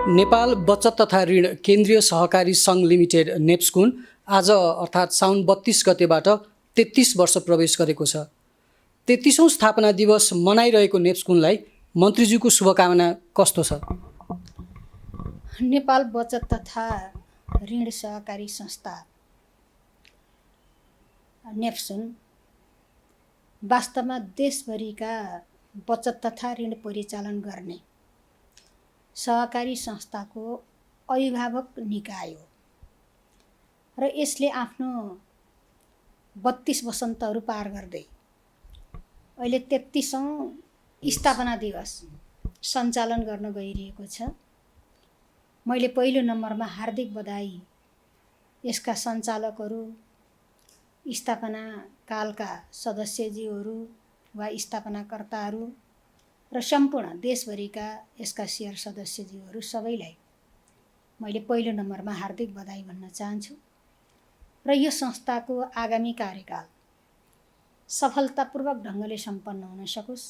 नेपाल बचत तथा ऋण केन्द्रीय सहकारी सङ्घ लिमिटेड नेप्स्कुन आज अर्थात् साउन 32 गतेबाट 33 वर्ष प्रवेश गरेको छ। 33औं स्थापना दिवस मनाइरहेको नेप्स्कुनलाई मन्त्रीज्यूको शुभकामना कस्तो छ? नेपाल बचत तथा ऋण सहकारी संस्था नेप्सुन वास्तवमा देशभरिका बचत तथा ऋण परिचालन गर्ने सहकारी संस्थाको अभिभावक निकाय हो र यसले आफ्नो 32 वसन्तहरू पार गर्दै अहिले 33औं स्थापना दिवस सञ्चालन गर्न गइरहेको छ। मैले पहिलो नम्बरमा हार्दिक बधाई यसका सञ्चालकहरू, स्थापना कालका सदस्यज्यूहरू वा स्थापनाकर्ताहरू र सम्पूर्ण देशभरिका यसका शेयर सदस्यज्यूहरू सबैलाई मैले पहिलो नम्बरमा हार्दिक बधाई भन्न चाहन्छु र यो संस्थाको आगामी कार्यकाल सफलतापूर्वक ढङ्गले सम्पन्न हुन सकोस्।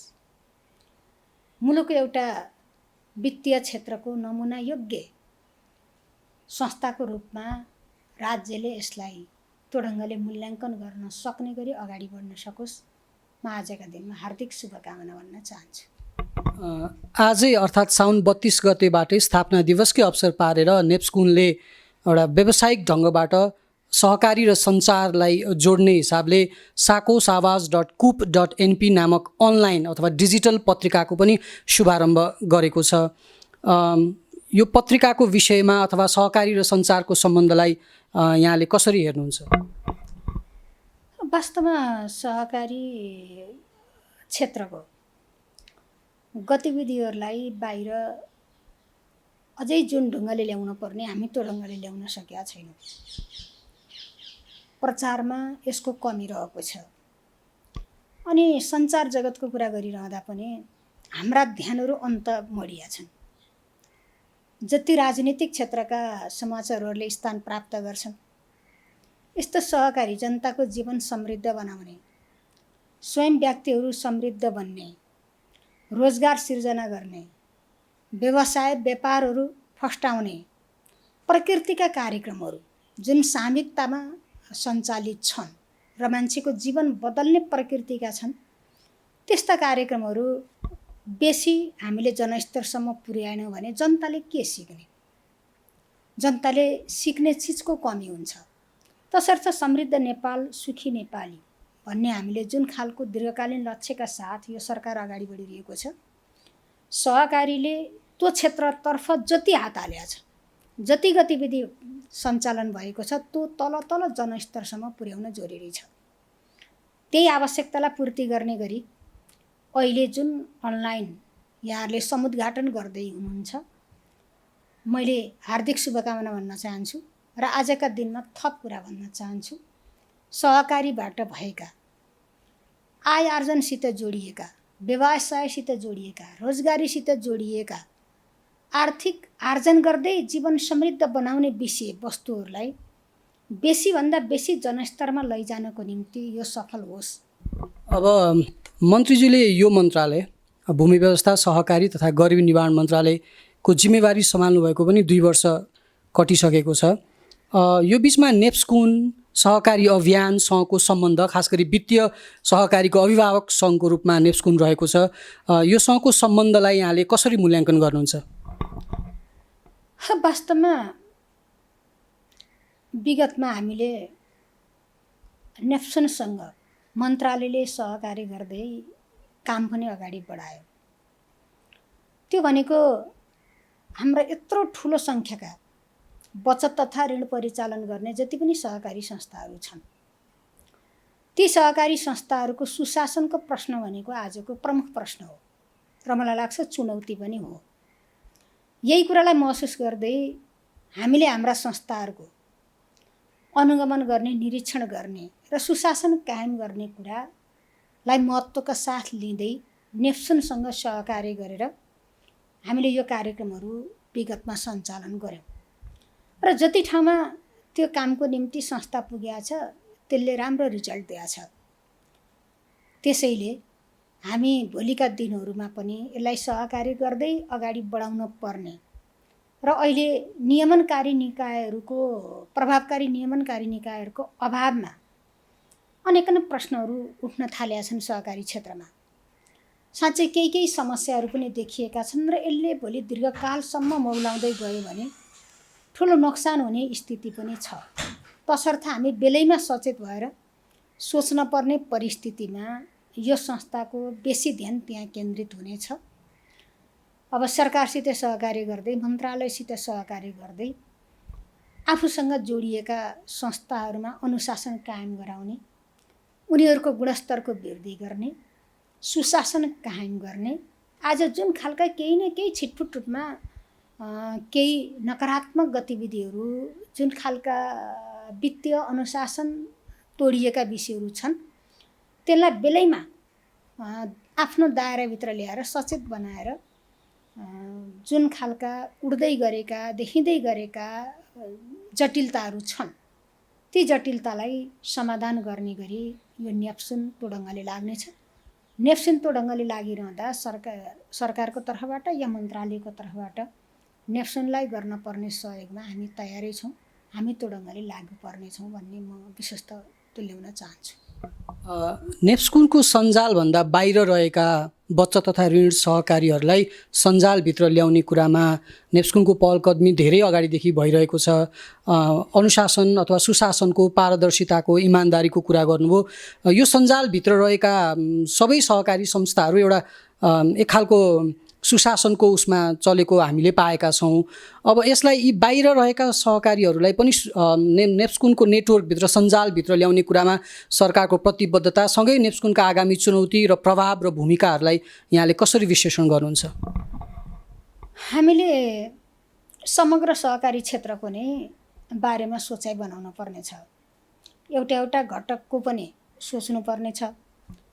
मुलुकको एउटा वित्तीय क्षेत्रको नमुना योग्य संस्थाको रूपमा राज्यले यसलाई त्यो ढङ्गले मूल्याङ्कन गर्न सक्ने गरी अगाडि बढ्न सकोस्। म आजका दिनमा हार्दिक शुभकामना भन्न चाहन्छु। आजै अर्थात् साउन 32 गतेबाटै स्थापना दिवसकै अवसर पारेर नेप्स्कुनले एउटा व्यावसायिक ढङ्गबाट सहकारी र सञ्चारलाई जोड्ने हिसाबले sakosaavaz.coop.np नामक अनलाइन अथवा डिजिटल पत्रिकाको पनि शुभारम्भ गरेको छ। यो पत्रिकाको विषयमा अथवा सहकारी र सञ्चारको सम्बन्धलाई यहाँले कसरी हेर्नुहुन्छ? वास्तवमा सहकारी क्षेत्रको गतिविधिहरूलाई बाहिर अझै जुन ढङ्गले ल्याउन पर्ने हामी त्यो ढङ्गले ल्याउन सकेका छैनौँ। प्रचारमा यसको कमी रहेको छ। अनि सञ्चार जगतको कुरा गरिरहँदा पनि हाम्रा ध्यानहरू अन्त मडिया छन्। जति राजनीतिक क्षेत्रका समाचारहरूले स्थान प्राप्त गर्छन्, यस्तो सहकारी जनताको जीवन समृद्ध बनाउने, स्वयं व्यक्तिहरू समृद्ध बन्ने, रोजगार सिर्जना गर्ने, व्यवसाय व्यापारहरू फस्टाउने प्रकृतिका कार्यक्रमहरू जुन सामूहिकतामा सञ्चालित छन् र मान्छेको जीवन बदल्ने प्रकृतिका छन्, त्यस्ता कार्यक्रमहरू बेसी हामीले जनस्तरसम्म पुर्याएनौँ भने जनताले के सिक्ने? जनताले सिक्ने चिजको कमी हुन्छ। तसर्थ समृद्ध नेपाल सुखी नेपाली भन्ने हामीले जुन खालको दीर्घकालीन लक्ष्यका साथ यो सरकार अगाडि बढिरहेको छ, सहकारीले त्यो क्षेत्रतर्फ जति हात हालेको छ, जति गतिविधि सञ्चालन भएको छ, त्यो तल तल जनस्तरसम्म पुर्याउन जरुरी छ। त्यही आवश्यकतालाई पूर्ति गर्ने गरी अहिले जुन अनलाइन यहाँहरूले समुद्घाटन गर्दै हुनुहुन्छ, मैले हार्दिक शुभकामना भन्न चाहन्छु र आजका दिनमा थप कुरा भन्न चाहन्छु। सहकारीबाट भएका आय आर्जनसित जोडिएका, व्यवसायसित जोडिएका, रोजगारीसित जोडिएका, आर्थिक आर्जन गर्दै जीवन समृद्ध बनाउने विषय वस्तुहरूलाई बेसीभन्दा बेसी जनस्तरमा लैजानको निम्ति यो सफल होस्। अब मन्त्रीज्यूले यो मन्त्रालय भूमि व्यवस्था, सहकारी तथा गरिबी निवारण मन्त्रालयको जिम्मेवारी सम्हाल्नु भएको पनि 2 वर्ष कटिसकेको छ। यो बिचमा नेप्स्कुन सहकारी अभियान सङ्घको सम्बन्ध, खास गरी वित्तीय सहकारीको अभिभावक सङ्घको रूपमा नेप्स्कुन रहेको छ। यो सङ्घको सम्बन्धलाई यहाँले कसरी मूल्याङ्कन गर्नुहुन्छ? वास्तवमा विगतमा हामीले नेप्सनसँग मन्त्रालयले सहकारी गर्दै काम पनि अगाडि बढायो। त्यो भनेको हाम्रो यत्रो ठुलो सङ्ख्याका बचत तथा ऋण परिचालन गर्ने जति पनि सहकारी संस्थाहरू छन्, ती सहकारी संस्थाहरूको सुशासनको प्रश्न भनेको आजको प्रमुख प्रश्न हो र मलाई लाग्छ चुनौती पनि हो। यही कुरालाई महसुस गर्दै हामीले हाम्रा संस्थाहरूको अनुगमन गर्ने, निरीक्षण गर्ने र सुशासन कायम गर्ने कुरालाई महत्त्वका साथ लिँदै नेप्सुनसँग सहकार्य गरेर हामीले यो कार्यक्रमहरू विगतमा सञ्चालन गऱ्यौँ र जति ठाउँमा त्यो कामको निम्ति संस्था पुगेको छ त्यसले राम्रो रिजल्ट दिएको छ। त्यसैले हामी भोलिका दिनहरूमा पनि यसलाई सहकारी गर्दै अगाडि बढाउन पर्ने र अहिले नियमनकारी निकायहरूको प्रभावकारी नियमनकारी निकायहरूको अभावमा अनेक प्रश्नहरू उठ्न थालेका छन् सहकारी क्षेत्रमा। साँच्चै केही समस्याहरू पनि देखिएका छन् र यसले भोलि दीर्घकालसम्म मौलाउँदै गयो भने ठुलो नोक्सान हुने स्थिति पनि छ। तसर्थ हामी बेलैमा सचेत भएर सोच्न पर्ने परिस्थितिमा यो संस्थाको बेसी ध्यान त्यहाँ केन्द्रित हुनेछ। अब सरकारसित सहकार्य गर्दै, मन्त्रालयसित सहकार्य गर्दै आफूसँग जोडिएका संस्थाहरूमा अनुशासन कायम गराउने, उनीहरूको गुणस्तरको वृद्धि गर्ने, सुशासन कायम गर्ने। आज जुन खालका केही न केही छिटफुट रूपमा केही नकारात्मक गतिविधिहरू, जुन खालका वित्तीय अनुशासन तोडिएका विषयहरू छन्, त्यसलाई बेलैमा आफ्नो दायराभित्र ल्याएर सचेत बनाएर जुन खालका उड्दै गरेका, देखिँदै गरेका जटिलताहरू छन्, ती जटिलतालाई समाधान गर्ने गरी यो न्याप्सुन त्यो ढङ्गले लाग्नेछ। न्याप्सुन त्यो ढङ्गले लागिरहँदा सरकारको तर्फबाट या मन्त्रालयको तर्फबाट न्याप्सुनलाई गर्न पर्ने सहयोगमा हामी तयारै छौँ। हामी त्यो ढङ्गले लागु पर्नेछौँ भन्ने म विशेष त तुल्याउन चाहन्छु। नेप्स्कुनको सञ्जालभन्दा बाहिर रहेका बचत तथा ऋण सहकारीहरूलाई सञ्जालभित्र ल्याउने कुरामा नेप्स्कुनको पहलकदमी धेरै अगाडिदेखि भइरहेको छ। अनुशासन अथवा सुशासनको, पारदर्शिताको, इमान्दारीको कुरा गर्नुभयो। यो सञ्जालभित्र रहेका सबै सहकारी संस्थाहरू एउटा एक खालको सुशासनको उसमा चलेको हामीले पाएका छौँ। अब यसलाई यी बाहिर रहेका सहकारीहरूलाई पनि नेप्स्कुनको नेटवर्कभित्र, सञ्जालभित्र ल्याउने कुरामा सरकारको प्रतिबद्धता सँगै नेप्स्कुनका आगामी चुनौती र प्रभाव र भूमिकाहरूलाई यहाँले कसरी विश्लेषण गर्नुहुन्छ? हामीले समग्र सहकारी क्षेत्रको नै बारेमा सोचाइ बनाउनु पर्नेछ। एउटा घटकको पनि सोच्नु पर्नेछ।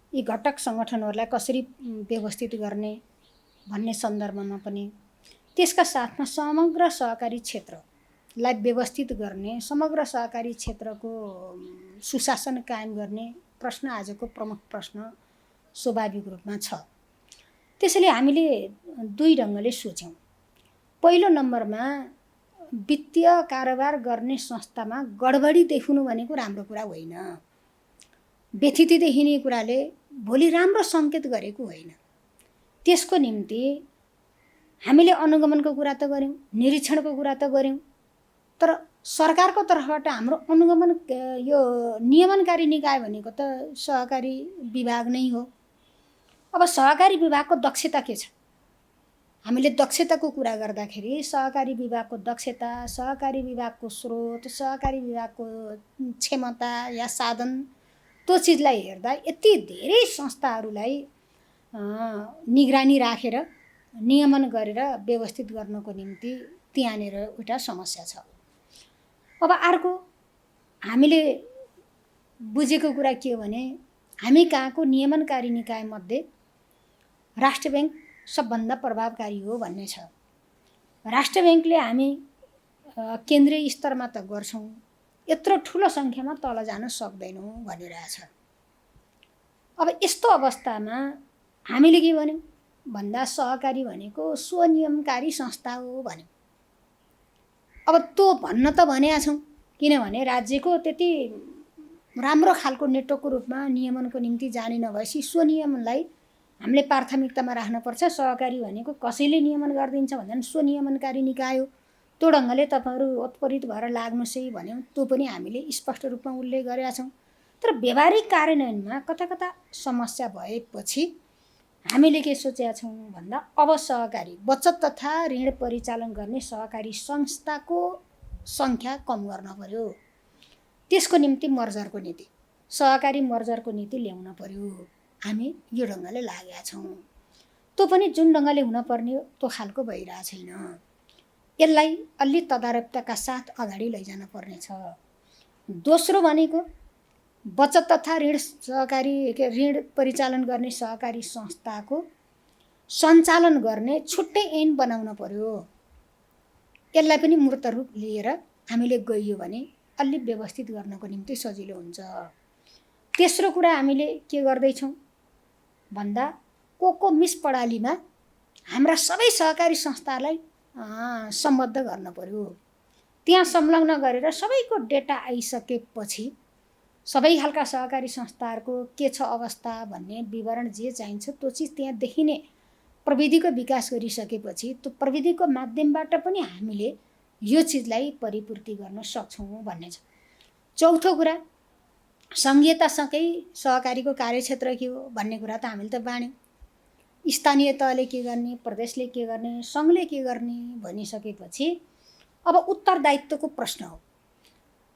यी घटक सङ्गठनहरूलाई कसरी व्यवस्थित गर्ने भन्ने सन्दर्भमा पनि, त्यसका साथमा समग्र सहकारी क्षेत्रलाई व्यवस्थित गर्ने, समग्र सहकारी क्षेत्रको सुशासन कायम गर्ने प्रश्न आजको प्रमुख प्रश्न स्वाभाविक रूपमा छ। त्यसैले हामीले दुई ढङ्गले सोच्यौँ। पहिलो नम्बरमा वित्तीय कारोबार गर्ने संस्थामा गडबडी देखिनु भनेको राम्रो कुरा होइन। व्यथिति देखिने कुराले भोलि राम्रो सङ्केत गरेको होइन। त्यसको निम्ति हामीले अनुगमनको कुरा त गऱ्यौँ, निरीक्षणको कुरा त गऱ्यौँ, तर सरकारको तर्फबाट हाम्रो अनुगमन, यो नियमनकारी निकाय भनेको त सहकारी विभाग नै हो। अब सहकारी विभागको दक्षता के छ? हामीले दक्षताको कुरा गर्दाखेरि सहकारी विभागको दक्षता, सहकारी विभागको स्रोत, सहकारी विभागको क्षमता या साधन, त्यो चिजलाई हेर्दा यति धेरै संस्थाहरूलाई निगरानी राखेर नियमन गरेर व्यवस्थित गर्नको निम्ति त्यहाँनिर एउटा समस्या छ। अब अर्को हामीले बुझेको कुरा के हो भने, हामी कहाँको नियमनकारी निकायमध्ये राष्ट्र ब्याङ्क सबभन्दा प्रभावकारी हो भन्ने छ। राष्ट्र ब्याङ्कले हामी केन्द्रीय स्तरमा त गर्छौँ, यत्रो ठुलो सङ्ख्यामा तल जान सक्दैनौँ भनिरहेछ। अब यस्तो अवस्थामा हामीले के भन्यौँ भन्दा सहकारी भनेको स्वनियमकारी संस्था हो भन्यौँ। अब त्यो भन्न त भनेका छौँ, किनभने राज्यको त्यति राम्रो खालको नेटवर्कको रूपमा नियमनको निम्ति जाने नभएपछि स्वनियमनलाई हामीले प्राथमिकतामा राख्नुपर्छ। सहकारी भनेको कसैले नियमन गरिदिन्छ भन्दा स्वनियमनकारी निकाय हो, त्यो ढङ्गले तपाईँहरू उत्प्रेरित भएर लाग्नुहोस् है भन्यौँ। त्यो पनि हामीले स्पष्ट रूपमा उल्लेख गरेका छौँ। तर व्यावहारिक कार्यान्वयनमा कता कता समस्या भएपछि हामीले के सोचेका छौँ भन्दा, अब सहकारी बचत तथा ऋण परिचालन गर्ने सहकारी संस्थाको सङ्ख्या कम गर्न पर्यो। त्यसको निम्ति मर्जरको नीति, सहकारी मर्जरको नीति ल्याउन पर्यो। हामी यो ढङ्गले लागेका छौँ। त्यो पनि जुन ढङ्गले हुनपर्ने हो त्यो खालको भइरहेको छैन। यसलाई अलि तदारकताका साथ अगाडि लैजान पर्नेछ। दोस्रो भनेको बचत तथा ऋण परिचालन गर्ने सहकारी संस्थाको सञ्चालन गर्ने छुट्टै ऐन बनाउन पर्यो। यसलाई पनि मूर्त रूप लिएर हामीले गइयो भने अलि व्यवस्थित गर्नको निम्ति सजिलो हुन्छ। तेस्रो कुरा हामीले के गर्दैछौँ भन्दा, को मिस प्रणालीमा हाम्रा सबै सहकारी संस्थालाई सम्बद्ध गर्न पर्यो। त्यहाँ संलग्न गरेर सबैको डेटा आइसकेपछि सबै खालका सहकारी संस्थाहरूको के छ अवस्था भन्ने विवरण जे चाहिन्छ त्यो चिज त्यहाँ देखिने प्रविधिको विकास गरिसकेपछि त्यो प्रविधिको माध्यमबाट पनि हामीले यो चिजलाई परिपूर्ति गर्न सक्छौँ भन्ने छ। चौथो कुरा, सङ्घीयतासँगै सहकारीको कार्यक्षेत्र के हो भन्ने कुरा त हामीले त बाँड्यौँ। स्थानीय तहले के गर्ने, प्रदेशले के गर्ने, सङ्घले के गर्ने भनिसकेपछि अब उत्तरदायित्वको प्रश्न हो।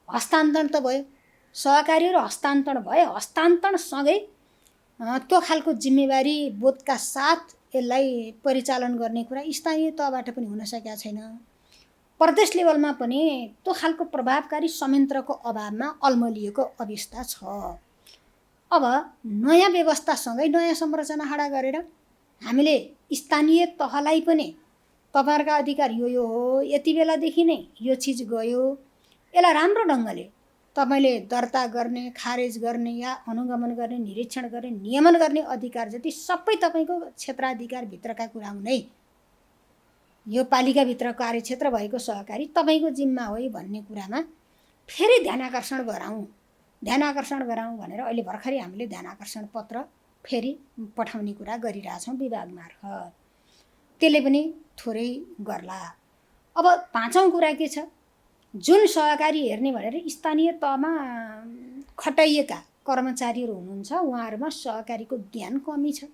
हस्तान्तरण त भयो, सहकारीहरू हस्तान्तरण भयो, हस्तान्तरणसँगै त्यो खालको जिम्मेवारी बोधका साथ यसलाई परिचालन गर्ने कुरा स्थानीय तहबाट पनि हुन सकेका छैन। प्रदेश लेभलमा पनि त्यो खालको प्रभावकारी संयन्त्रको अभावमा अल्मलिएको अवस्था छ। अब नयाँ व्यवस्थासँगै नयाँ संरचना खडा गरेर हामीले स्थानीय तहलाई पनि तपाईँहरूका अधिकार यो हो, यति बेलादेखि नै यो चिज गयो, यसलाई राम्रो ढङ्गले तपाईँले दर्ता गर्ने, खारेज गर्ने या अनुगमन गर्ने, निरीक्षण गर्ने, नियमन गर्ने अधिकार जति सबै तपाईँको क्षेत्राधिकारभित्रका कुरा हुनै, यो पालिकाभित्र कार्यक्षेत्र भएको सहकारी तपाईँको जिम्मा हो भन्ने कुरामा फेरि ध्यानाकर्षण गराउँ भनेर अहिले भर्खरै हामीले ध्यानाकर्षण पत्र फेरि पठाउने कुरा गरिरहेछौँ विभाग मार्फत। त्यसले पनि थोरै गर्ला। अब पाँचौँ कुरा के छ, जुन सहकारी हेर्ने भनेर स्थानीय तहमा खटाइएका कर्मचारीहरू हुनुहुन्छ उहाँहरूमा सहकारीको ज्ञान कमी छ।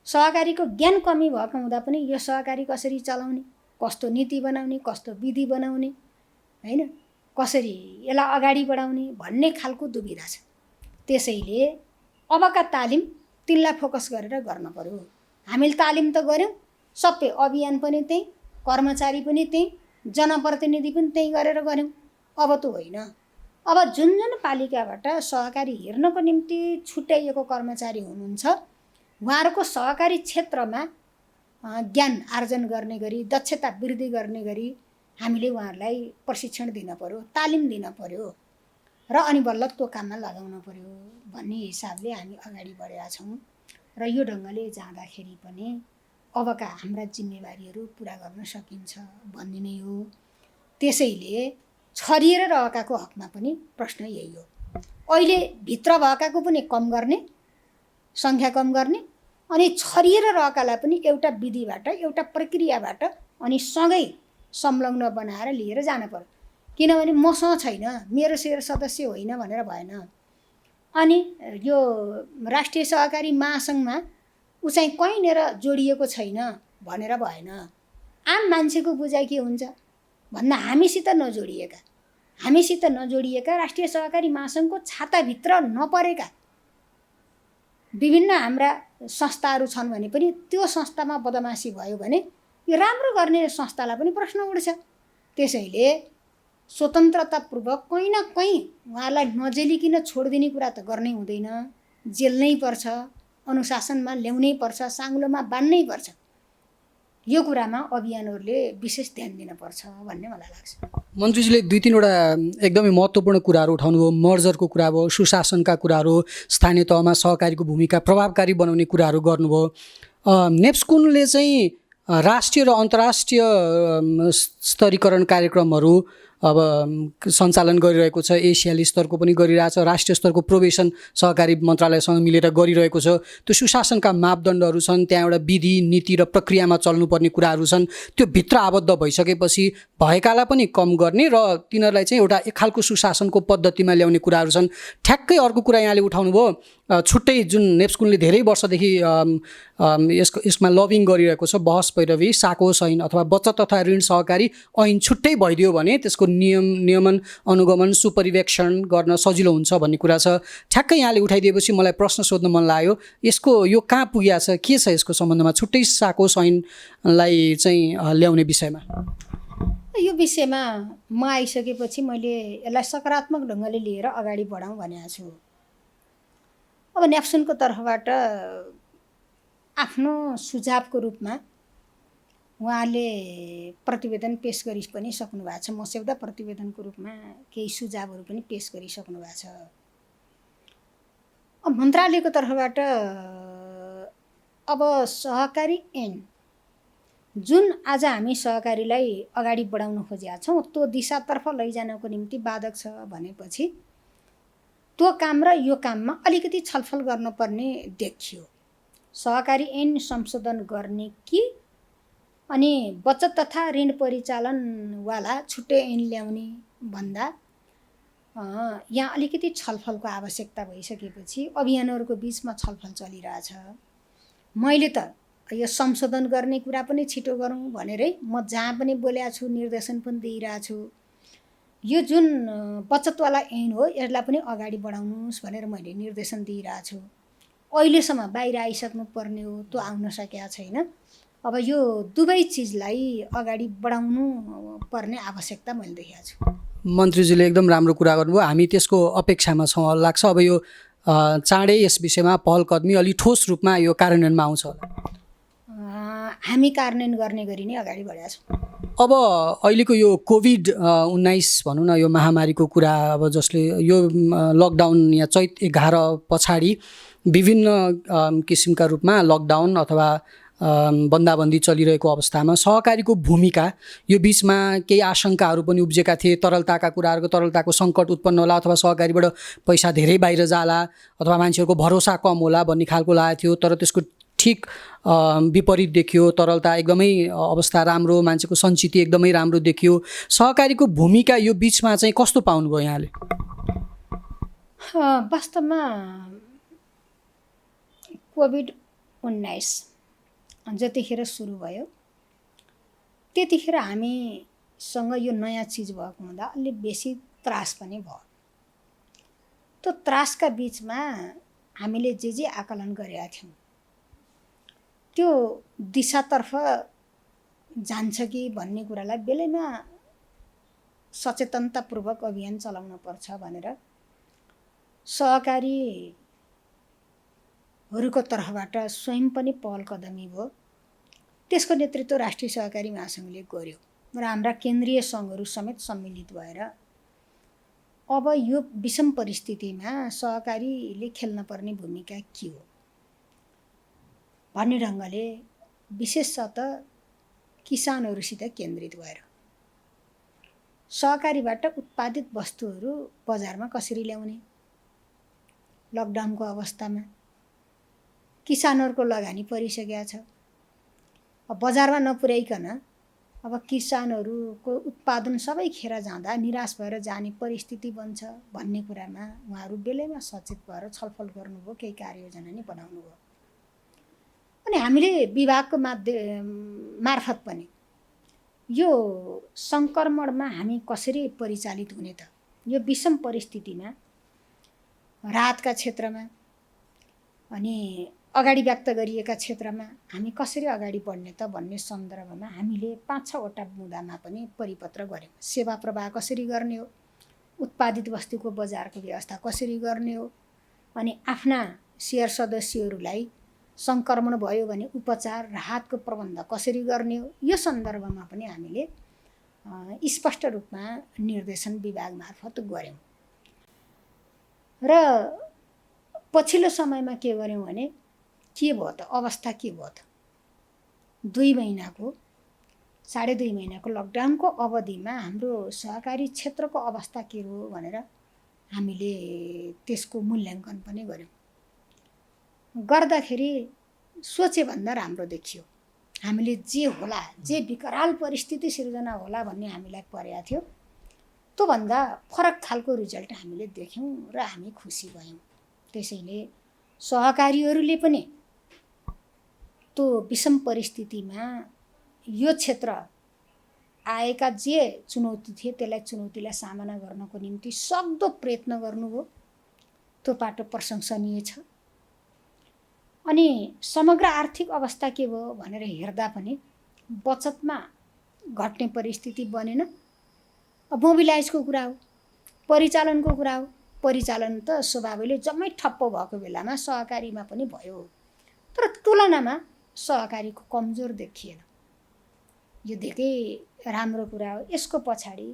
सहकारीको ज्ञान कमी भएको हुँदा पनि यो सहकारी कसरी चलाउने, कस्तो नीति बनाउने, कस्तो विधि बनाउने, होइन, कसरी यसलाई अगाडि बढाउने भन्ने खालको दुविधा छ। त्यसैले अबका तालिम तिनलाई फोकस गरेर गर्न पर्यो। हामीले तालिम त गऱ्यौँ, सबै अभियान पनि त्यही, कर्मचारी पनि त्यही, जनप्रतिनिधि पनि त्यही गरेर गऱ्यौँ। अब त होइन। अब जुन जुन पालिकाबाट सहकारी हेर्नको निम्ति छुट्याइएको कर्मचारी हुनुहुन्छ उहाँहरूको सहकारी क्षेत्रमा ज्ञान आर्जन गर्ने गरी, दक्षता वृद्धि गर्ने गरी हामीले उहाँहरूलाई प्रशिक्षण दिन पर्यो, तालिम दिन पर्यो र अनि बल्ल त्यो काममा लगाउन पर्यो भन्ने हिसाबले हामी अगाडि बढेका छौँ। र यो ढङ्गले जाँदाखेरि पनि अबका हाम्रा जिम्मेवारीहरू पुरा गर्न सकिन्छ भन्ने नै हो। त्यसैले छरिएर रहेकाको हकमा पनि प्रश्न यही हो। अहिले भित्र भएकाको पनि कम गर्ने, सङ्ख्या कम गर्ने, अनि छरिएर रहेकालाई पनि एउटा विधिबाट, एउटा प्रक्रियाबाट अनि सँगै संलग्न बनाएर लिएर जान पर्यो। किनभने मसँग छैन, मेरो सेयर सदस्य होइन भनेर भएन। अनि यो राष्ट्रिय सहकारी महासङ्घमा ऊ चाहिँ कहीँनिर जोडिएको छैन भनेर भएन। आम मान्छेको बुझाइ के हुन्छ भन्दा हामीसित नजोडिएका राष्ट्रिय सहकारी महासङ्घको छाताभित्र नपरेका विभिन्न हाम्रा संस्थाहरू छन् भने पनि त्यो संस्थामा बदमासी भयो भने यो राम्रो गर्ने संस्थालाई पनि प्रश्न उठ्छ। त्यसैले स्वतन्त्रतापूर्वक कहीँ न कहीँ उहाँलाई नजेलिकन छोडिदिने कुरा त गर्नै हुँदैन, जेल्नै पर्छ, अनुशासनमा ल्याउनै पर्छ, साङ्लोमा बान्नै पर्छ। यो कुरामा अभियानहरूले विशेष ध्यान दिनुपर्छ भन्ने मलाई लाग्छ। मन्त्रीजीले 2-3वटा एकदमै महत्त्वपूर्ण कुराहरू उठाउनुभयो। मर्जरको कुरा भयो, सुशासनका कुराहरू, स्थानीय तहमा सहकारीको भूमिका प्रभावकारी बनाउने कुराहरू गर्नुभयो। नेप्स्कुनले चाहिँ राष्ट्रिय र अन्तर्राष्ट्रिय स्तरीकरण कार्यक्रमहरू अब सञ्चालन गरिरहेको छ। एसियाली स्तरको पनि गरिरहेछ, राष्ट्रिय स्तरको प्रोबेसन सहकारी मन्त्रालयसँग मिलेर गरिरहेको छ। त्यो सुशासनका मापदण्डहरू छन्, त्यहाँ एउटा विधि नीति र प्रक्रियामा चल्नुपर्ने कुराहरू छन्। त्यो भित्र आबद्ध भइसकेपछि भएकालाई पनि कम गर्ने र तिनीहरूलाई चाहिँ एउटा एक खालको सुशासनको पद्धतिमा ल्याउने कुराहरू छन्। ठ्याक्कै अर्को कुरा यहाँले उठाउनुभयो, छुट्टै जुन नेप्स्कुनले धेरै वर्षदेखि यसमा लबिङ गरिरहेको छ, बहस पैरवी साकोस ऐन अथवा बचत तथा ऋण सहकारी ऐन छुट्टै भइदियो भने त्यसको नियमन अनुगमन सुपरिवेक्षण गर्न सजिलो हुन्छ भन्ने कुरा छ। ठ्याक्कै यहाँले उठाइदिएपछि मलाई प्रश्न सोध्न मन लाग्यो, यो कहाँ पुगेको छ, के छ यसको सम्बन्धमा छुट्टै साकोस ऐनलाई चाहिँ ल्याउने विषयमा? यो विषयमा म आइसकेपछि मैले यसलाई सकारात्मक ढङ्गले लिएर अगाडि बढाउँ भनेको छु। अब नेप्सुनको तर्फबाट आफ्नो सुझावको रूपमा उहाँले प्रतिवेदन पेश गरि पनि सक्नु भएको छ। मस्यौदा प्रतिवेदनको रूपमा केही सुझावहरू पनि पेश गरिसक्नु भएको छ। अब मन्त्रालयको तर्फबाट अब सहकारी ऐन जुन आज हामी सहकारीलाई अगाडि बढाउन खोजेका छौँ त्यो दिशातर्फ लैजानको निम्ति बाधक छ भनेपछि त्यो काम र यो काममा अलिकति छलफल गर्नुपर्ने देखियो। सहकारी ऐन संशोधन गर्ने कि अनि बचत तथा ऋण परिचालनवाला छुट्टै ऐन ल्याउने भन्दा यहाँ अलिकति छलफलको आवश्यकता भइसकेपछि अभियानहरूको बिचमा छलफल चलिरहेछ। मैले त यो संशोधन गर्ने कुरा पनि छिटो गरौँ भनेरै म जहाँ पनि बोलेको छु, निर्देशन पनि दिइरहेको छु। यो जुन बचतवाला ऐन हो यसलाई पनि अगाडि बढाउनुहोस् भनेर मैले निर्देशन दिइरहेको छु। अहिलेसम्म बाहिर आइसक्नु पर्ने हो, त्यो आउन सकेको छैन। अब यो दुवै चिजलाई अगाडि बढाउनु पर्ने आवश्यकता मैले देखेको छु। मन्त्रीजीले एकदम राम्रो कुरा गर्नुभयो, हामी त्यसको अपेक्षामा छौँ लाग्छ। अब यो चाँडै यस विषयमा पहल कदमी अलि ठोस रूपमा यो कार्यान्वयनमा आउँछ होला। हामी कार्यान्वयन गर्ने गरी नै अगाडि बढेका छौँ। अब अहिलेको यो कोभिड-19 भनौँ न, यो महामारीको कुरा, अब जसले यो लकडाउन या चैत 11 पछाडि विभिन्न किसिमका रूपमा लकडाउन अथवा बन्दाबन्दी चलिरहेको अवस्थामा सहकारीको भूमिका, यो बिचमा केही आशंकाहरू पनि उब्जेका थिए। तरलताको सङ्कट उत्पन्न होला अथवा सहकारीबाट पैसा धेरै बाहिर जाला अथवा मान्छेहरूको भरोसा कम होला भन्ने खालको लागेको थियो। तर त्यसको ठिक विपरीत देखियो। तरलता एकदमै अवस्था राम्रो, मान्छेको सञ्चिति एकदमै राम्रो देखियो। सहकारीको भूमिका यो बिचमा चाहिँ कस्तो पाउनुभयो यहाँले? वास्तवमा कोभिड-19 जतिखेर सुरु भयो त्यतिखेर हामीसँग यो नयाँ चिज भएको हुँदा अलि बेसी त्रास पनि भयो। त्यो त्रासका बिचमा हामीले जे आकलन गरेका थियौँ त्यो दिशातर्फ जान्छ कि भन्ने कुरालाई बेलैमा सचेतनतापूर्वक अभियान चलाउन पर्छ भनेर सहकारीहरूको तर्फबाट स्वयं पनि पहल कदमी भयो। त्यसको नेतृत्व राष्ट्रिय सहकारी महासङ्घले गर्यो र हाम्रा केन्द्रीय सङ्घहरू समेत सम्मिलित भएर अब यो विषम परिस्थितिमा सहकारीले खेल्न पर्ने भूमिका के हो भन्ने ढङ्गले विशेषतः किसानहरूसित केन्द्रित भएर सहकारीबाट उत्पादित वस्तुहरू बजारमा कसरी ल्याउने, लकडाउनको अवस्थामा किसानहरूको लगानी परिसकेको छ। अब बजारमा नपुर्याइकन अब किसानहरूको उत्पादन सबै खेर जाँदा निराश भएर जाने परिस्थिति बन्छ भन्ने कुरामा उहाँहरू बेलैमा सचेत भएर छलफल गर्नुभयो, केही कार्ययोजना नै बनाउनु भयो। अनि हामीले विभागको मार्फत पनि यो सङ्क्रमणमा हामी कसरी परिचालित हुने त, यो विषम परिस्थितिमा राहतका क्षेत्रमा अनि अगाडि व्यक्त गरिएका क्षेत्रमा हामी कसरी अगाडि बढ्ने त भन्ने सन्दर्भमा हामीले 5-6वटा मुद्दामा पनि परिपत्र गऱ्यौँ। सेवा प्रवाह कसरी गर्ने हो, उत्पादित वस्तुको बजारको व्यवस्था कसरी गर्ने हो, अनि आफ्ना सेयर सदस्यहरूलाई सङ्क्रमण भयो भने उपचार राहतको प्रबन्ध कसरी गर्ने हो, यो सन्दर्भमा पनि हामीले स्पष्ट रूपमा निर्देशन विभाग मार्फत गऱ्यौँ। र पछिल्लो समयमा के गर्यौँ भने के भयो त, अवस्था के भयो त, 2 महिनाको 2.5 महिनाको लकडाउनको अवधिमा हाम्रो सहकारी क्षेत्रको अवस्था के हो भनेर हामीले त्यसको मूल्याङ्कन पनि गऱ्यौँ। गर्दाखेरि सोचेभन्दा राम्रो देखियो। हामीले जे होला, जे विकराल परिस्थिति सिर्जना होला भन्ने हामीलाई परेको थियो त्योभन्दा फरक खालको रिजल्ट हामीले देख्यौँ र हामी खुसी भयौँ। त्यसैले सहकारीहरूले पनि त्यो विषम परिस्थितिमा यो क्षेत्र आएका जे चुनौती थिए चुनौतीलाई सामना गर्नको निम्ति सक्दो प्रयत्न गर्नुभयो। त्यो पाटो प्रशंसनीय छ। अनि समग्र आर्थिक अवस्था के भयो भनेर हेर्दा पनि बचतमा घट्ने परिस्थिति बनेन। मोबिलाइजको कुरा हो, परिचालनको कुरा हो। परिचालन त स्वभावले जम्मै ठप्प भएको बेलामा सहकारीमा पनि भयो, तर तुलनामा सहकारीको कमजोर देखिएन। यो धेरै राम्रो कुरा हो। यसको पछाडि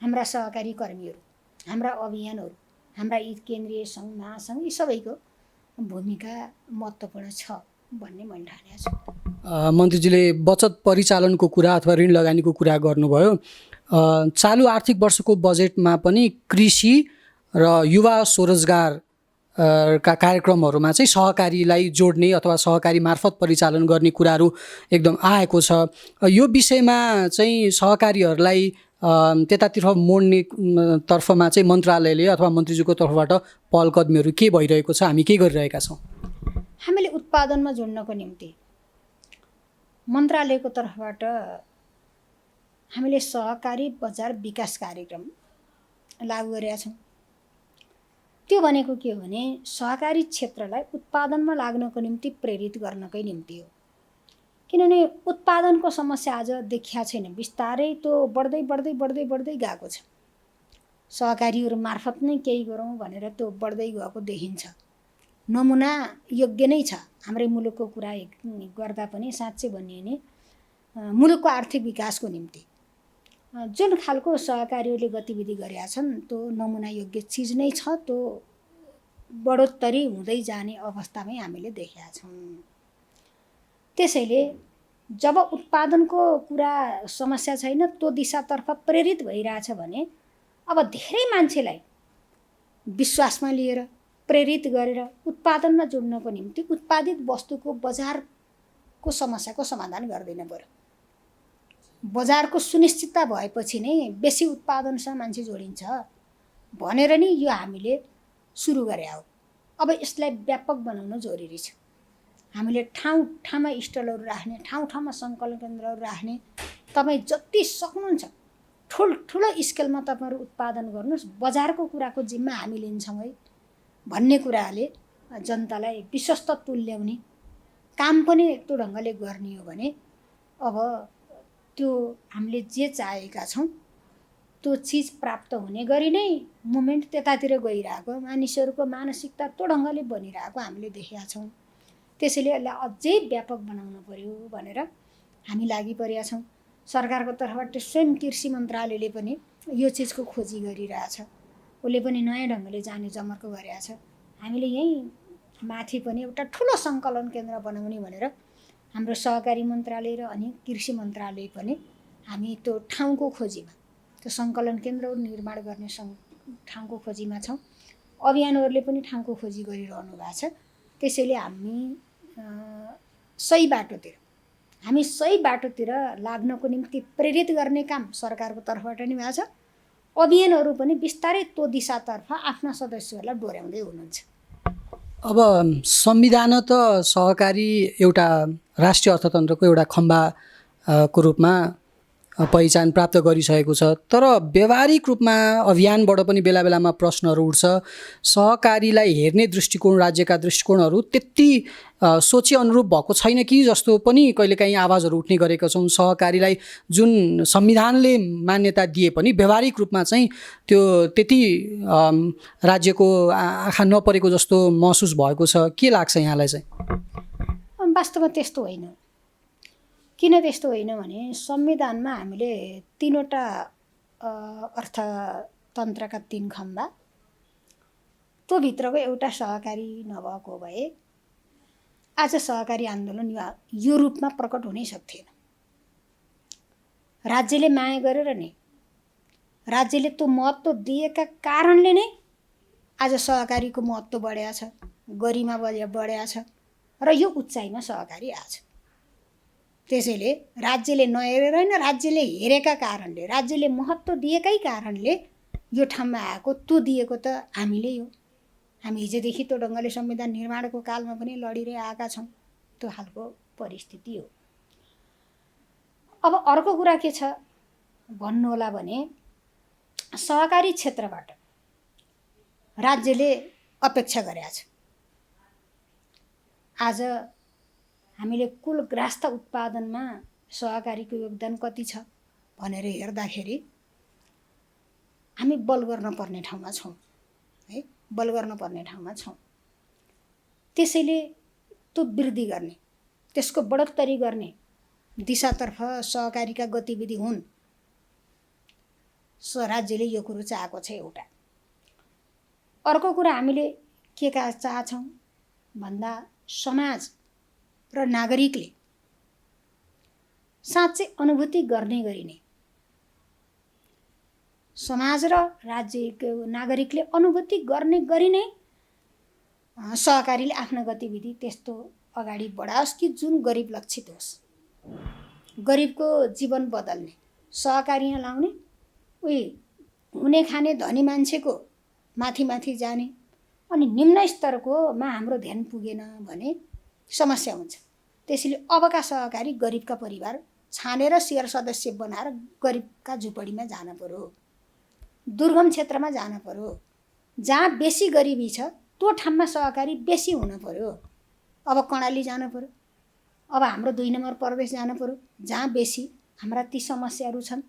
हाम्रा सहकारी कर्मीहरू, हाम्रा अभियानहरू, हाम्रा यी केन्द्रीय सङ्घ महासङ्घ यी सबैको भूमिका महत्त्वपूर्ण छ। भन्ने मैले ठानेको छु। मन्त्रीजीले बचत परिचालनको कुरा अथवा ऋण लगानीको कुरा गर्नुभयो। चालु आर्थिक वर्षको बजेटमा पनि कृषि र युवा स्वरोजगार का कार्यक्रमहरूमा चाहिँ सहकारीलाई जोड्ने अथवा सहकारी मार्फत परिचालन गर्ने कुराहरू एकदम आएको छ। यो विषयमा चाहिँ सहकारीहरूलाई त्यतातिर मोड्ने तर्फमा चाहिँ मन्त्रालयले अथवा मन्त्रीज्यूको तर्फबाट पहल कदमीहरू के भइरहेको छ, हामी के गरिरहेका छौँ? हामीले उत्पादनमा जोड्नको निम्ति मन्त्रालयको तर्फबाट हामीले सहकारी बजार विकास कार्यक्रम लागू गरेका छौँ। त्यो भनेको के हो भने सहकारी क्षेत्रलाई उत्पादनमा लाग्नको निम्ति प्रेरित गर्नकै निम्ति हो। किनभने उत्पादनको समस्या आज देखिया छैन, बिस्तारै त्यो बढ्दै बढ्दै बढ्दै बढ्दै गएको छ। सहकारीहरू मार्फत नै केही गरौँ भनेर त्यो बढ्दै गएको देखिन्छ। नमुना योग्य नै छ। हाम्रै मुलुकको कुरा गर्दा पनि साँच्चै भनियो भने मुलुकको आर्थिक विकासको निम्ति जुन खालको सहकारीहरूले गतिविधि गरेका छन् त्यो नमुना योग्य चिज नै छ। त्यो बढोत्तरी हुँदै जाने अवस्थामै हामीले देखेका छौँ। त्यसैले जब उत्पादनको कुरा समस्या छैन, त्यो दिशातर्फ प्रेरित भइरहेछ भने अब धेरै मान्छेलाई विश्वासमा लिएर प्रेरित गरेर उत्पादनमा जोड्नको निम्ति उत्पादित वस्तुको बजारको समस्याको समाधान गर्दैन पर्यो। बजारको सुनिश्चितता भएपछि नै बेसी उत्पादनसँग मान्छे जोडिन्छ भनेर नि यो हामीले सुरु गरे हो। अब यसलाई व्यापक बनाउन जरुरी छ। हामीले ठाउँ ठाउँमा स्टलहरू राख्ने, ठाउँ ठाउँमा सङ्कलन केन्द्रहरू राख्ने, तपाईँ जति सक्नुहुन्छ ठुल्ठुलो स्केलमा तपाईँहरू उत्पादन गर्नुहोस्, बजारको कुराको जिम्मा हामी लिन्छौँ है भन्ने कुराले जनतालाई विश्वस्त तुल्याउने काम पनि त्यो ढङ्गले गर्ने हो भने अब त्यो हामीले जे चाहेका छौँ त्यो चिज प्राप्त हुने गरी नै मुभमेन्ट त्यतातिर गइरहेको, मानिसहरूको मानसिकता त्यो ढङ्गले बनिरहेको हामीले देखेका छौँ। त्यसैले यसलाई अझै व्यापक बनाउन पर्यो भनेर हामी लागि परेका छौँ। सरकारको तर्फबाट स्वयं कृषि मन्त्रालयले पनि यो चिजको खोजी गरिरहेछ। उसले पनि नयाँ ढङ्गले जाने जमर्को गरेका छ। हामीले यहीँ माथि पनि एउटा ठुलो सङ्कलन केन्द्र बनाउने भनेर हाम्रो सहकारी मन्त्रालय र अनि कृषि मन्त्रालय पनि हामी त्यो ठाउँको खोजीमा, त्यो सङ्कलन केन्द्रहरू निर्माण गर्ने ठाउँको खोजीमा छौँ। अभियानहरूले पनि ठाउँको खोजी गरिरहनु भएको छ। त्यसैले हामी सही बाटोतिर लाग्नको निम्ति प्रेरित गर्ने काम सरकारको तर्फबाट नि भएको छ। अभियानहरू पनि बिस्तारै त्यो दिशातर्फ आफ्ना सदस्यहरूलाई डोर्याउँदै हुनुहुन्छ। अब संविधान त सहकारी एउटा राष्ट्रिय अर्थतन्त्रको एउटा खम्बा को रूपमा पहिचान प्राप्त गरिसकेको छ। तर व्यावहारिक रूपमा अभियानबाट पनि बेला बेलामा प्रश्नहरू उठ्छ। सहकारीलाई हेर्ने दृष्टिकोण, राज्यका दृष्टिकोणहरू त्यति सोचे अनुरूप भएको छैन कि जस्तो पनि कहिलेकाहीँ आवाजहरू उठ्ने गरेका छौँ। सहकारीलाई जुन संविधानले मान्यता दिए पनि व्यावहारिक रूपमा चाहिँ त्यो त्यति राज्यको आँखा नपरेको जस्तो महसुस भएको छ। के लाग्छ यहाँलाई चाहिँ? वास्तवमा त्यस्तो होइन। किन त्यस्तो होइन भने संविधानमा हामीले तीनवटा अर्थतन्त्रका 3 खम्बा, त्यो भित्रको एउटा सहकारी नभएको भए आज सहकारी आन्दोलन यो रूपमा प्रकट हुनै सक्थेन। राज्यले माया गरेर नै, राज्यले त्यो महत्त्व दिएका कारणले नै आज सहकारीको महत्त्व बढेको छ, गरिमा बढेको छ र यो उचाइमा सहकारी आछ। त्यसैले राज्यले नहेरेर होइन, राज्यले हेरेका कारणले, राज्यले महत्त्व दिएकै कारणले यो ठाउँमा आएको। त्यो दिएको त हामीले हो। हामी हिजोदेखि त्यो ढङ्गले संविधान निर्माणको कालमा पनि लडिरहे आएका छौँ। त्यो खालको परिस्थिति हो। अब अर्को कुरा के छ भन्नु होला भने सहकारी क्षेत्रबाट राज्यले अपेक्षा गरेका छ। आज हामीले कुल ग्रास्थ उत्पादनमा सहकारीको योगदान कति छ भनेर हेर्दाखेरि हामी बल गर्न पर्ने ठाउँमा छौँ है, बल गर्न पर्ने ठाउँमा छौँ। त्यसैले त्यो वृद्धि गर्ने, त्यसको बढोत्तरी गर्ने दिशातर्फ सहकारीका गतिविधि हुन्। राज्यले यो कुरो चाहेको छ एउटा। अर्को कुरा हामीले के चाहन्छौँ भन्दा समाज र नागरिकले साँच्चै अनुभूति गर्ने गरी नै समाज र राज्यको नागरिकले अनुभूति गर्ने गरी नै सहकारीले आफ्नो गतिविधि त्यस्तो अगाडि बढाओस् कि जुन गरिब लक्षित होस्, गरिबको जीवन बदल्ने, सहकारीमा लाउने, उही हुने खाने धनी मान्छेको माथि माथि जाने अनि निम्न स्तरकोमा हाम्रो ध्यान पुगेन भने समस्या हुन्छ। त्यसैले अबका सहकारी गरिबका परिवार छानेर सेयर सदस्य बनाएर गरिबका झुपडीमा जान पर्यो, दुर्गम क्षेत्रमा जान पर्यो, जहाँ बेसी गरिबी छ त्यो ठाउँमा सहकारी बेसी हुन पर्यो। अब कर्णाली जान पर्यो, अब हाम्रो 2 नम्बर प्रदेश जान पर्यो, जहाँ बेसी हाम्रा ती समस्याहरू छन्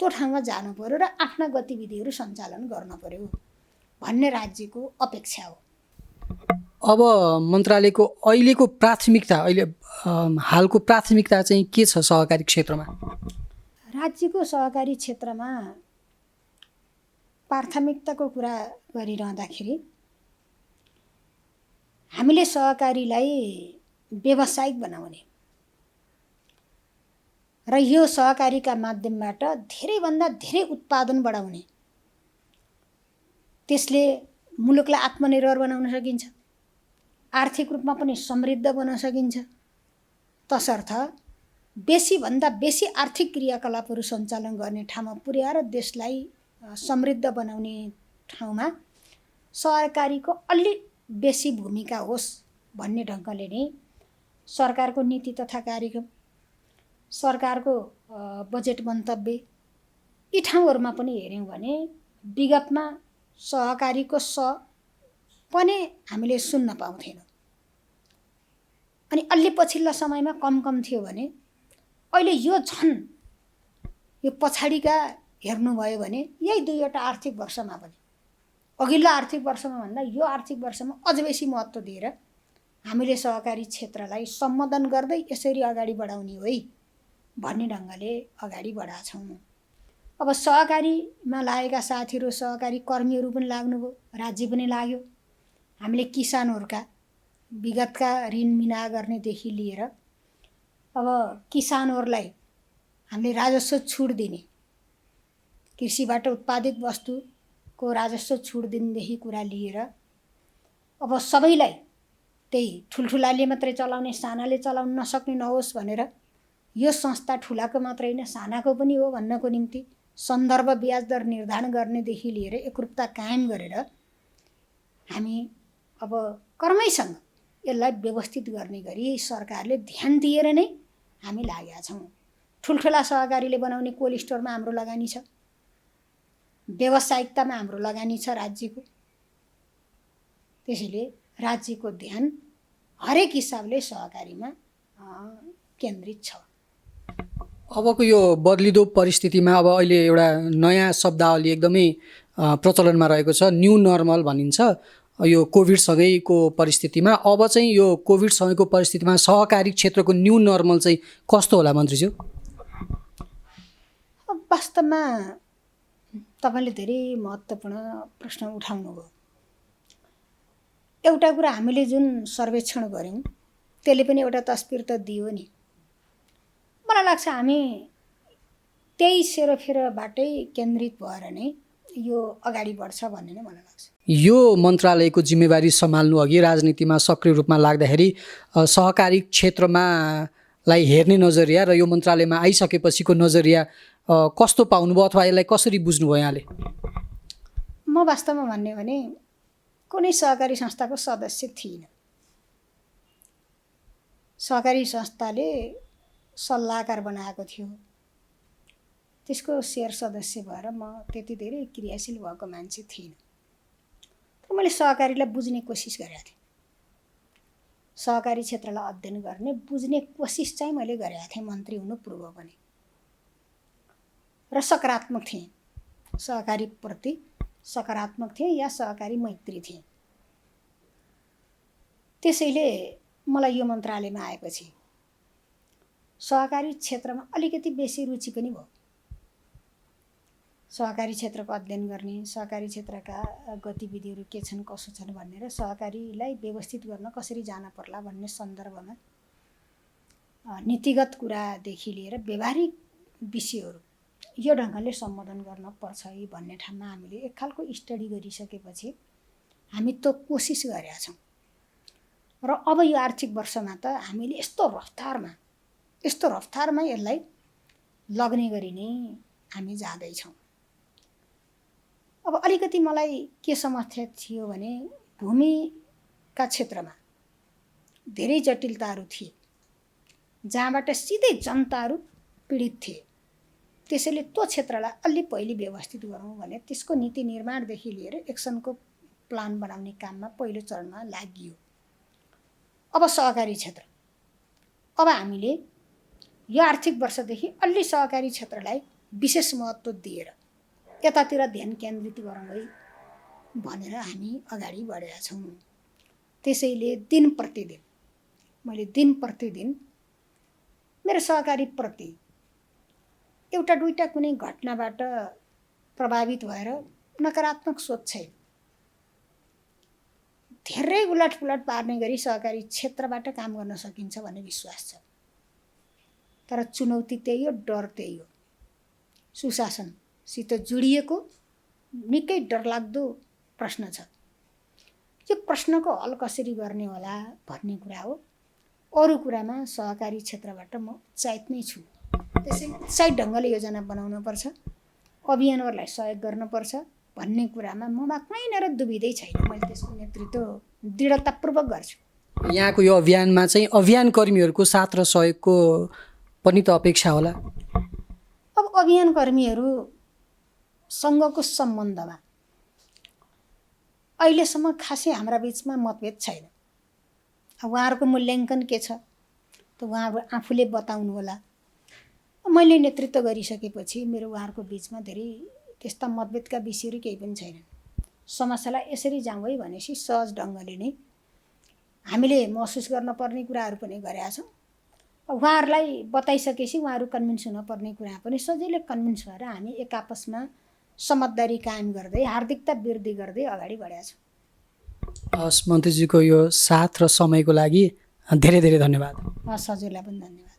त्यो ठाउँमा जानु पर्यो र आफ्ना गतिविधिहरू सञ्चालन गर्न पर्यो भन्ने राज्यको अपेक्षा हो। अब मन्त्रालयको अहिलेको प्राथमिकता, अहिले हालको प्राथमिकता चाहिँ के छ सहकारी क्षेत्रमा? राज्यको सहकारी क्षेत्रमा प्राथमिकताको कुरा गरिरहँदाखेरि हामीले सहकारीलाई व्यावसायिक बनाउने र यो सहकारीका माध्यमबाट धेरैभन्दा धेरै उत्पादन बढाउने, त्यसले मुलुकलाई आत्मनिर्भर बनाउन सकिन्छ, आर्थिक रूपमा पनि समृद्ध बनाउन सकिन्छ। तसर्थ बेसीभन्दा बेसी आर्थिक क्रियाकलापहरू सञ्चालन गर्ने ठाउँमा पुर्याएर देशलाई समृद्ध बनाउने ठाउँमा सहकारीको अलि बेसी भूमिका होस् भन्ने ढङ्गले नै सरकारको नीति तथा कार्यक्रम, सरकारको बजेट मन्तव्य यी ठाउँहरूमा पनि हेऱ्यौँ भने विगतमा सहकारीको पनि हामीले सुन्न पाउँथेनौँ। अनि अलि पछिल्ला समयमा कम थियो भने अहिले यो झन् यो पछाडिका हेर्नुभयो भने यही 2वटा आर्थिक वर्षमा पनि, अघिल्लो आर्थिक वर्षमा भन्दा यो आर्थिक वर्षमा अझ बेसी महत्त्व दिएर हामीले सहकारी क्षेत्रलाई सम्बोधन गर्दै यसरी अगाडि बढाउने हो है भन्ने ढङ्गले अगाडि बढाएको छौँ। अब सहकारीमा लागेका साथीहरू, सहकारी कर्मीहरू पनि लाग्नुभयो, राज्य पनि लाग्यो। हामीले किसानहरूका विगतका ऋण मिना गर्नेदेखि लिएर अब किसानहरूलाई हामीले राजस्व छुट दिने, कृषिबाट उत्पादित वस्तुको राजस्व छुट दिनेदेखि कुरा लिएर अब सबैलाई त्यही ठुल्ठुलाले मात्रै चलाउने, सानाले चलाउन नसक्ने नहोस् भनेर यो संस्था ठुलाको मात्रै होइन सानाको पनि हो भन्नको निम्ति सन्दर्भ ब्याज दर निर्धारण गर्नेदेखि लिएर एकरूपता कायम गरेर हामी अब कर्मैसँग यसलाई व्यवस्थित गर्ने गरी सरकारले ध्यान दिएर नै हामी लागेका छौँ। ठुल्ठुला सहकारीले बनाउने कोल्ड स्टोरमा हाम्रो लगानी छ, व्यावसायिकतामा हाम्रो लगानी छ राज्यको। त्यसैले राज्यको ध्यान हरेक हिसाबले सहकारीमा केन्द्रित छ। अबको यो बदलिदो परिस्थितिमा अब अहिले एउटा नयाँ शब्दावली एकदमै प्रचलनमा रहेको छ, न्यू नर्मल भनिन्छ। यो कोभिडसँगैको परिस्थितिमा अब चाहिँ यो कोभिडसँगैको परिस्थितिमा सहकारी क्षेत्रको न्यू नर्मल चाहिँ कस्तो होला मन्त्रीज्यू? वास्तवमा तपाईँले धेरै महत्त्वपूर्ण प्रश्न उठाउनुभयो। एउटा कुरा हामीले जुन सर्वेक्षण गऱ्यौँ त्यसले पनि एउटा तस्बिर त दियो नि। मलाई लाग्छ हामी त्यही सेरोफेरोबाटै केन्द्रित भएर नै यो अगाडि बढ्छ भन्ने नै मलाई लाग्छ। यो मन्त्रालयको जिम्मेवारी सम्हाल्नु अघि राजनीतिमा सक्रिय रूपमा लाग्दाखेरि सहकारी क्षेत्रमा लाई हेर्ने नजरिया र यो मन्त्रालयमा आइसकेपछिको नजरिया कस्तो पाउनुभयो अथवा यसलाई कसरी बुझ्नुभयो यहाँले? म वास्तवमा भन्ने भने कुनै सहकारी संस्थाको सदस्य थिइनँ। सहकारी संस्थाले सल्लाहकार बनाएको थियो, त्यसको सेयर सदस्य भएर म त्यति धेरै क्रियाशील भएको मान्छे थिइनँ। तर मैले सहकारीलाई बुझ्ने कोसिस गरेको थिएँ, सहकारी क्षेत्रलाई अध्ययन गर्ने बुझ्ने कोसिस चाहिँ मैले गरेको थिएँ मन्त्री हुनु पूर्व पनि, र सकारात्मक थिएँ, सहकारीप्रति सकारात्मक थिएँ या सहकारी मैत्री थिएँ। त्यसैले मलाई यो मन्त्रालयमा आएपछि सहकारी क्षेत्रमा अलिकति बेसी रुचि पनि भयो। सहकारी क्षेत्रको अध्ययन गर्ने, सहकारी क्षेत्रका गतिविधिहरू के छन् कसो छन् भनेर सहकारीलाई व्यवस्थित गर्न कसरी जान पर्ला भन्ने सन्दर्भमा नीतिगत कुरादेखि लिएर व्यवहारिक विषयहरू यो ढङ्गले सम्बोधन गर्न पर्छ है भन्ने ठाउँमा हामीले एक खालको स्टडी गरिसकेपछि हामी त कोसिस गरेका छौँ र अब यो आर्थिक वर्षमा त हामीले यस्तो रफ्तारमा यसलाई लग्ने गरी नै हामी जाँदैछौँ। अब अलिकति मलाई के समस्या थियो भने भूमिका क्षेत्रमा धेरै जटिलताहरू थिए जहाँबाट सिधै जनताहरू पीडित थिए। त्यसैले त्यो क्षेत्रलाई अलि पहिले व्यवस्थित गरौँ भने त्यसको नीति निर्माणदेखि लिएर एक्सनको प्लान बनाउने काममा पहिलो चरणमा लागियो। अब सहकारी क्षेत्र, अब हामीले यो आर्थिक वर्षदेखि अलि सहकारी क्षेत्रलाई विशेष महत्त्व दिएर यतातिर ध्यान केन्द्रित गरौँ है भनेर हामी अगाडि बढेका छौँ। त्यसैले दिन प्रतिदिन मेरो सहकारीप्रति एउटा दुईटा कुनै घटनाबाट प्रभावित भएर नकारात्मक सोच छैन। धेरै उलटपुलट पार्ने गरी सहकारी क्षेत्रबाट काम गर्न सकिन्छ भन्ने विश्वास छ। तर चुनौती त्यही हो, डर त्यही हो। सुशासनसित जोडिएको निकै डरलाग्दो प्रश्न छ। यो प्रश्नको हल कसरी गर्ने होला भन्ने कुरा हो। अरू कुरामा सहकारी क्षेत्रबाट म उत्साहित नै छु। त्यसै उत्साहित ढङ्गले योजना बनाउनुपर्छ, अभियानहरूलाई सहयोग गर्नुपर्छ भन्ने कुरामा ममा कहीँनिर दुविधै छैन। मैले त्यसको नेतृत्व दृढतापूर्वक गर्छु। यहाँको यो अभियानमा चाहिँ अभियान कर्मीहरूको साथ र सहयोगको पनि त अपेक्षा होला। अब अभियान कर्मीहरूसँगको सम्बन्धमा अहिलेसम्म खासै हाम्रा बिचमा मतभेद छैन। उहाँहरूको मूल्याङ्कन के छ त उहाँहरू आफूले बताउनु होला। मैले नेतृत्व गरिसकेपछि मेरो उहाँहरूको बिचमा धेरै त्यस्ता मतभेदका विषयहरू केही पनि छैनन्। समस्यालाई यसरी जाउँ है भनेपछि सहज ढङ्गले नै हामीले महसुस गर्न पर्ने कुराहरू पनि गरेका छौँ। उहाँहरूलाई बताइसकेपछि उहाँहरू कन्भिन्स हुनपर्ने कुरा पनि सजिलै कन्भिन्स भएर हामी एक आपसमा समझदारी कायम गर्दै हार्दिकता वृद्धि गर्दै अगाडि बढेका छौँ। हस्, मन्त्रीजीको यो साथ र समयको लागि धेरै धेरै धन्यवाद। हस्, हजुरलाई पनि धन्यवाद।